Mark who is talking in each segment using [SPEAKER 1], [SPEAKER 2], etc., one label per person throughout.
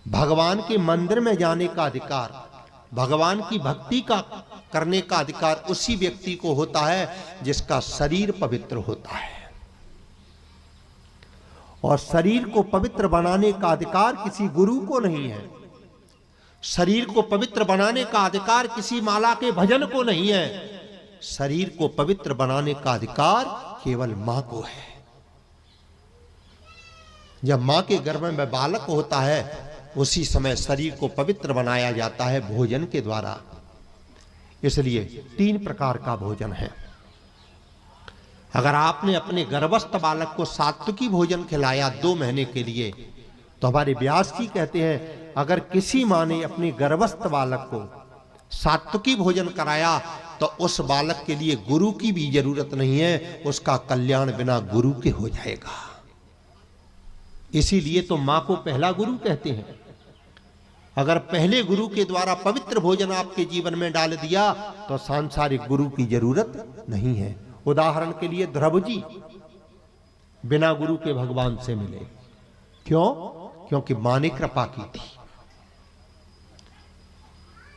[SPEAKER 1] भगवान के मंदिर में जाने का अधिकार, भगवान की भक्ति का करने का अधिकार उसी व्यक्ति को होता है जिसका शरीर पवित्र होता है। और शरीर को पवित्र बनाने का अधिकार किसी गुरु को नहीं है। शरीर को पवित्र बनाने का अधिकार किसी माला के भजन को नहीं है। शरीर को पवित्र बनाने का अधिकार केवल मां को है। जब मां के गर्भ में बालक होता है उसी समय शरीर को पवित्र बनाया जाता है भोजन के द्वारा। इसलिए 3 प्रकार का भोजन है। अगर आपने अपने गर्भस्थ बालक को सात्विकी भोजन खिलाया 2 महीने के लिए, तो हमारे व्यास जी कहते हैं अगर किसी मां ने अपने गर्भस्थ बालक को सात्विकी भोजन कराया तो उस बालक के लिए गुरु की भी जरूरत नहीं है, उसका कल्याण बिना गुरु के हो जाएगा। इसीलिए तो मां को पहला गुरु कहते हैं। अगर पहले गुरु के द्वारा पवित्र भोजन आपके जीवन में डाल दिया तो सांसारिक गुरु की जरूरत नहीं है। उदाहरण के लिए ध्रुव जी बिना गुरु के भगवान से मिले। क्यों? क्योंकि मां ने कृपा की थी।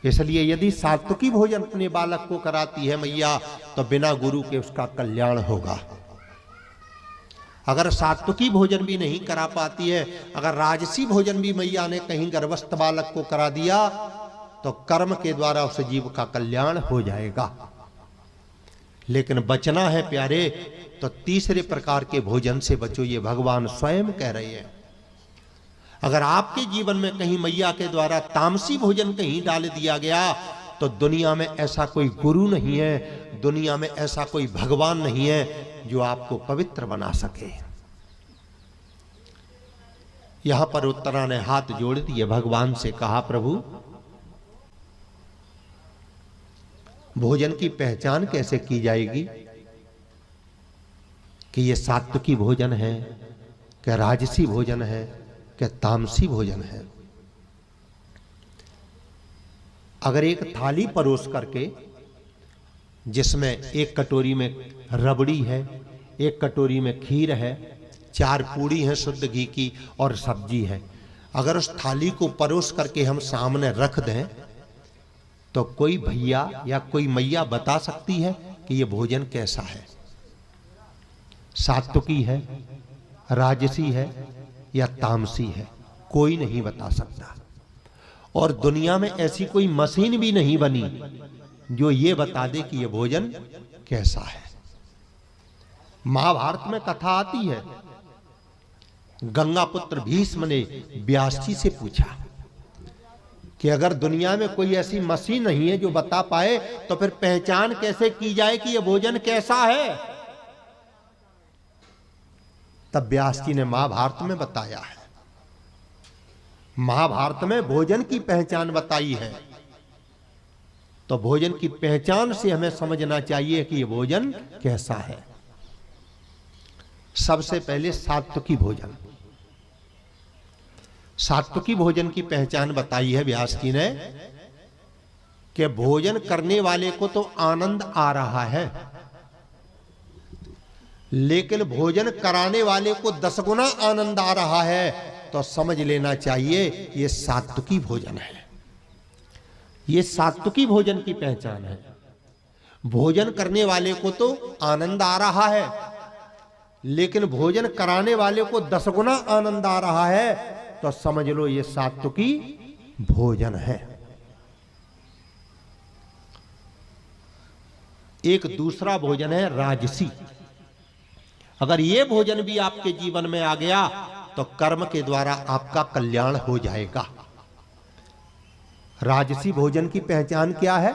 [SPEAKER 1] इसलिए यदि सात्विकी भोजन अपने बालक को कराती है मैया तो बिना गुरु के उसका कल्याण होगा। अगर सात्विकी भोजन भी नहीं करा पाती है, अगर राजसी भोजन भी मैया ने कहीं गर्भस्थ बालक को करा दिया तो कर्म के द्वारा उस जीव का कल्याण हो जाएगा। लेकिन बचना है प्यारे तो तीसरे प्रकार के भोजन से बचो, ये भगवान स्वयं कह रहे हैं। अगर आपके जीवन में कहीं मैया के द्वारा तामसी भोजन कहीं डाल दिया गया तो दुनिया में ऐसा कोई गुरु नहीं है, दुनिया में ऐसा कोई भगवान नहीं है जो आपको पवित्र बना सके। यहां पर उत्तरा ने हाथ जोड़ दिए, भगवान से कहा प्रभु भोजन की पहचान कैसे की जाएगी कि ये सात्विकी भोजन है, क्या राजसी भोजन है, क्या तामसी भोजन है। अगर एक थाली परोस करके जिसमें एक कटोरी में रबड़ी है, एक कटोरी में खीर है, 4 पूड़ी हैं शुद्ध घी की और सब्जी है, अगर उस थाली को परोस करके हम सामने रख दें तो कोई भैया या कोई मैया बता सकती है कि यह भोजन कैसा है, सात्विकी है, राजसी है या तामसी है? कोई नहीं बता सकता। और दुनिया में ऐसी कोई मशीन भी नहीं बनी जो ये बता दे कि यह भोजन कैसा है। महाभारत में कथा आती है, गंगापुत्र भीष्म ने व्यास जी से पूछा कि अगर दुनिया में कोई ऐसी मशीन नहीं है जो बता पाए तो फिर पहचान कैसे की जाए कि यह भोजन कैसा है? तब व्यास जी ने महाभारत में बताया है। महाभारत में भोजन की पहचान बताई है, तो भोजन की पहचान से हमें समझना चाहिए कि यह भोजन कैसा है। सबसे पहले सात्विकी भोजन, सात्विकी भोजन की पहचान बताई है व्यास जी ने कि भोजन करने वाले को तो आनंद आ रहा है, लेकिन भोजन कराने वाले को 10 गुना आनंद आ रहा है, तो समझ लेना चाहिए ये सात्विकी भोजन है। ये सात्विकी भोजन की पहचान है। भोजन करने वाले को तो आनंद आ रहा है, लेकिन भोजन कराने वाले को 10 गुना आनंद आ रहा है, तो समझ लो ये सात्विकी भोजन है। एक दूसरा भोजन है राजसी। अगर ये भोजन भी आपके जीवन में आ गया तो कर्म के द्वारा आपका कल्याण हो जाएगा। राजसी भोजन की पहचान क्या है?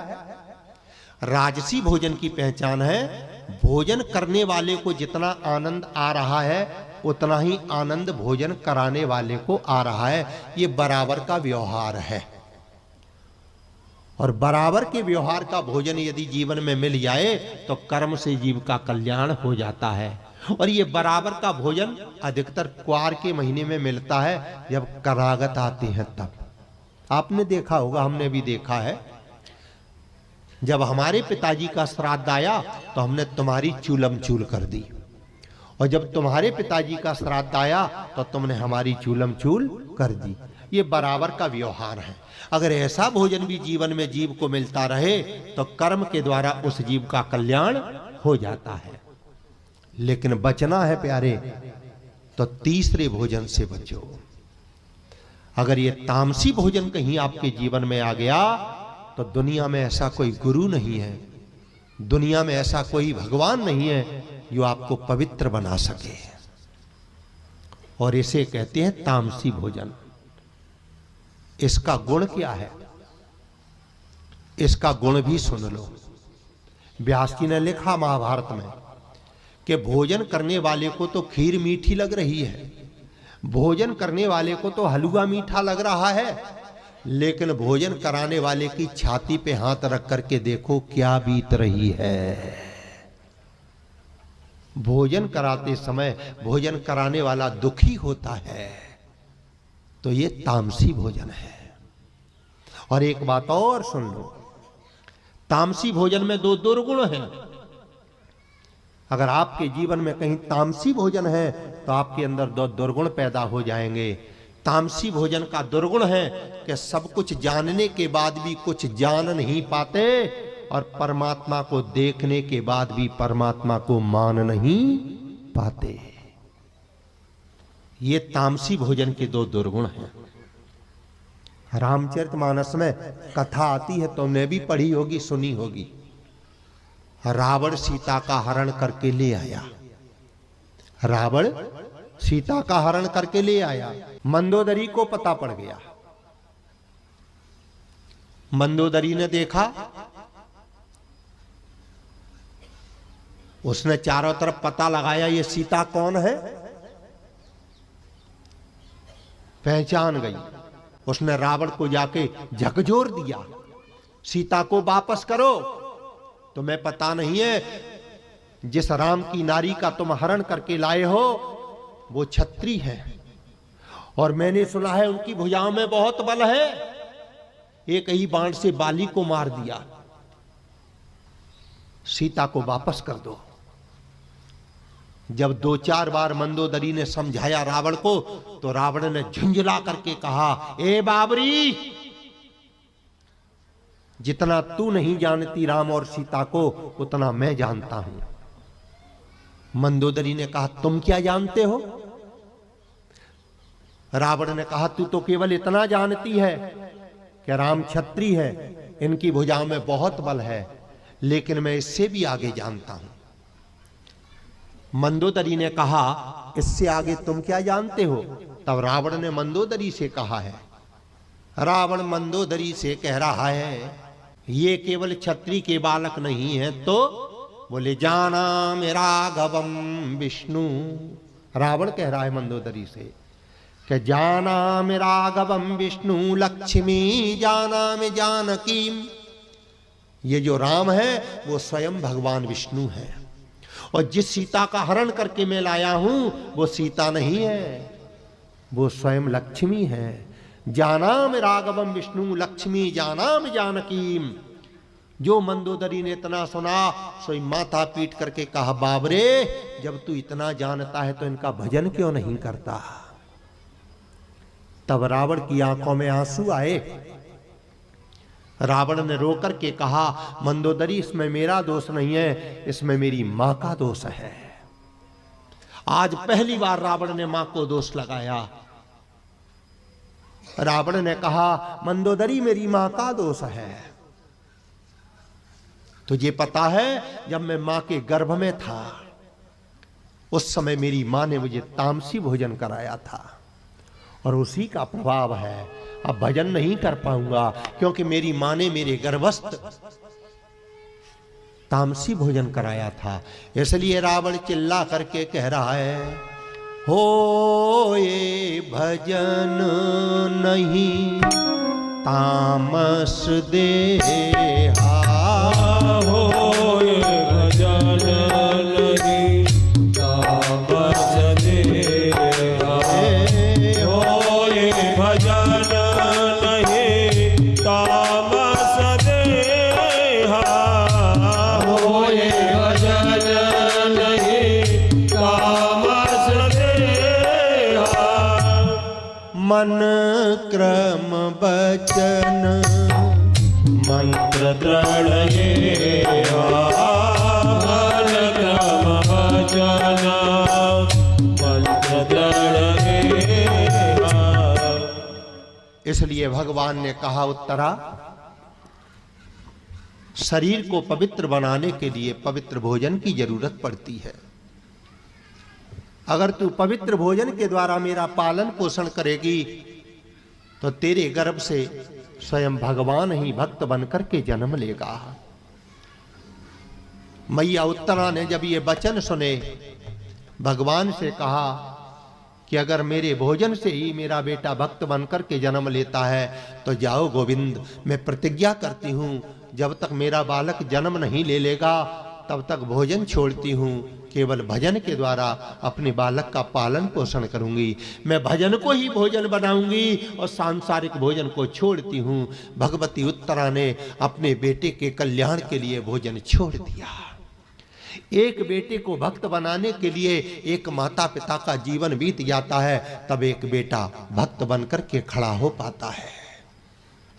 [SPEAKER 1] राजसी भोजन की पहचान है भोजन करने वाले को जितना आनंद आ रहा है उतना ही आनंद भोजन कराने वाले को आ रहा है। ये बराबर का व्यवहार है, और बराबर के व्यवहार का भोजन यदि जीवन में मिल जाए तो कर्म से जीव का कल्याण हो जाता है। और ये बराबर का भोजन अधिकतर क्वार के महीने में मिलता है, जब करागत आते हैं तब। आपने देखा होगा, हमने भी देखा है, जब हमारे पिताजी का श्राद्ध आया तो हमने तुम्हारी चूलम चूल कर दी, और जब तुम्हारे पिताजी का श्राद्ध आया तो तुमने हमारी चूलम चूल कर दी। ये बराबर का व्यवहार है। अगर ऐसा भोजन भी जीवन में जीव को मिलता रहे तो कर्म के द्वारा उस जीव का कल्याण हो जाता है। लेकिन बचना है प्यारे तो तीसरे भोजन से बचो। अगर ये तामसी भोजन कहीं आपके जीवन में आ गया तो दुनिया में ऐसा कोई गुरु नहीं है, दुनिया में ऐसा कोई भगवान नहीं है जो आपको पवित्र बना सके। और इसे कहते हैं तामसी भोजन। इसका गुण क्या है, इसका गुण भी सुन लो। व्यास जी ने लिखा महाभारत में कि भोजन करने वाले को तो खीर मीठी लग रही है, भोजन करने वाले को तो हलवा मीठा लग रहा है, लेकिन भोजन कराने वाले की छाती पे हाथ रख करके देखो क्या बीत रही है। भोजन कराते समय भोजन कराने वाला दुखी होता है। तो ये तामसी भोजन है। और एक बात और सुन लो, तामसी भोजन में दो दुर्गुण हैं। अगर आपके जीवन में कहीं तामसी भोजन है तो आपके अंदर दो दुर्गुण पैदा हो जाएंगे। तामसी भोजन का दुर्गुण है कि सब कुछ जानने के बाद भी कुछ जान नहीं पाते और परमात्मा को देखने के बाद भी परमात्मा को मान नहीं पाते। ये तामसी भोजन के दो दुर्गुण हैं। रामचरितमानस में कथा आती है, तुमने भी पढ़ी होगी, सुनी होगी। रावण सीता का हरण करके ले आया, रावण सीता का हरण करके ले आया। मंदोदरी को पता पड़ गया। मंदोदरी ने देखा, उसने चारों तरफ पता लगाया ये सीता कौन है, पहचान गई। उसने रावण को जाके झकझोर दिया, सीता को वापस करो, तुम्हें पता नहीं है जिस राम की नारी का तुम हरण करके लाए हो वो छत्री है, और मैंने सुना है उनकी भुजाओं में बहुत बल है। एक ही बाण से बाली को मार दिया, सीता को वापस कर दो। जब 2-4 बार मंदोदरी ने समझाया रावण को तो रावण ने झुंझला करके कहा, ए बाबरी, जितना तू नहीं जानती राम और सीता को उतना मैं जानता हूं। मंदोदरी ने कहा, तुम क्या जानते हो? रावण ने कहा, तू तो केवल इतना जानती है कि राम क्षत्रिय है, इनकी भुजाओं में बहुत बल है, लेकिन मैं इससे भी आगे जानता हूं। मंदोदरी ने कहा, इससे आगे तुम क्या जानते हो? तब रावण ने मंदोदरी से कहा है, रावण मंदोदरी से कह रहा है, ये केवल क्षत्रिय के बालक नहीं है। तो बोले, जाना मेरा राघवम विष्णु। रावण कह रहा है मंदोदरी से कि जाना मेरा राघवम विष्णु लक्ष्मी जाना में जानकी। ये जो राम है वो स्वयं भगवान विष्णु है, और जिस सीता का हरण करके मैं लाया हूं वो सीता नहीं है, वो स्वयं लक्ष्मी है। जानाम राघवम विष्णु लक्ष्मी जानाम जानकी। जो मंदोदरी ने इतना सुना सोई माथा पीट करके कहा, बाबरे, जब तू इतना जानता है तो इनका भजन क्यों नहीं करता? तब रावण की आंखों में आंसू आए। रावण ने रो करके कहा, मंदोदरी, इसमें मेरा दोष नहीं है, इसमें मेरी मां का दोष है। आज पहली बार रावण ने मां को दोष लगाया। रावण ने कहा, मंदोदरी, मेरी मां का दोष है। तुझे पता है, जब मैं मां के गर्भ में था उस समय मेरी मां ने मुझे तामसी भोजन कराया था, और उसी का प्रभाव है। अब भजन नहीं कर पाऊंगा क्योंकि मेरी मां ने मेरे गर्भस्थ तामसी भोजन कराया था। इसलिए रावण चिल्ला करके कह रहा है, हो ये भजन नहीं तामस देहा,
[SPEAKER 2] हो ये भजन नहीं तामस देहा, हो ये भजन नहीं तामस देहा, हो ये भजन नहीं तामस देहा।
[SPEAKER 1] मन क्रम बचन
[SPEAKER 2] मंत्र दृढ़ ये मन क्रम वचन मंत्र दृढ़ ये।
[SPEAKER 1] इसलिए भगवान ने कहा उत्तरा, शरीर को पवित्र बनाने के लिए पवित्र भोजन की जरूरत पड़ती है। अगर तू पवित्र भोजन के द्वारा मेरा पालन पोषण करेगी तो तेरे गर्भ से स्वयं भगवान ही भक्त बनकर के जन्म लेगा। मैया उत्तरा ने जब ये वचन सुने, भगवान से कहा कि अगर मेरे भोजन से ही मेरा बेटा भक्त बनकर के जन्म लेता है तो जाओ गोविंद, मैं प्रतिज्ञा करती हूं जब तक मेरा बालक जन्म नहीं ले लेगा तब तक भोजन छोड़ती हूं, केवल भजन के द्वारा अपने बालक का पालन पोषण करूंगी। मैं भजन को ही भोजन बनाऊंगी और सांसारिक भोजन को छोड़ती हूं। भगवती उत्तरा ने अपने बेटे के कल्याण के लिए भोजन छोड़ दिया। एक बेटे को भक्त बनाने के लिए एक माता पिता का जीवन बीत जाता है, तब एक बेटा भक्त बनकर के खड़ा हो पाता है।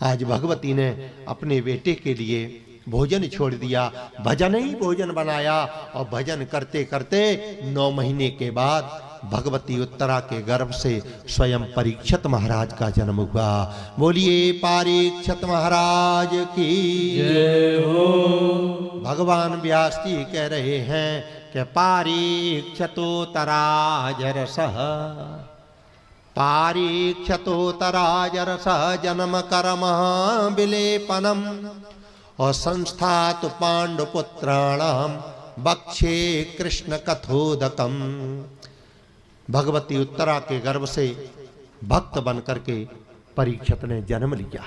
[SPEAKER 1] आज भगवती ने अपने बेटे के लिए भोजन छोड़ दिया, भजन ही भोजन बनाया और भजन करते करते 9 महीने के बाद भगवती उत्तरा के गर्भ से स्वयं परीक्षित महाराज का जन्म हुआ। बोलिए परीक्षित महाराज की
[SPEAKER 2] जय हो।
[SPEAKER 1] भगवान व्यास जी कह रहे हैं कि परीक्षितोत्तराजरसः परीक्षितोत्तराजरसः जन्म कर्म विलेपनम और संस्थातु पांडुपुत्राणाम बक्षे कृष्ण कथोदकम। भगवती उत्तरा के गर्भ से भक्त बनकर के परीक्षित ने जन्म लिया।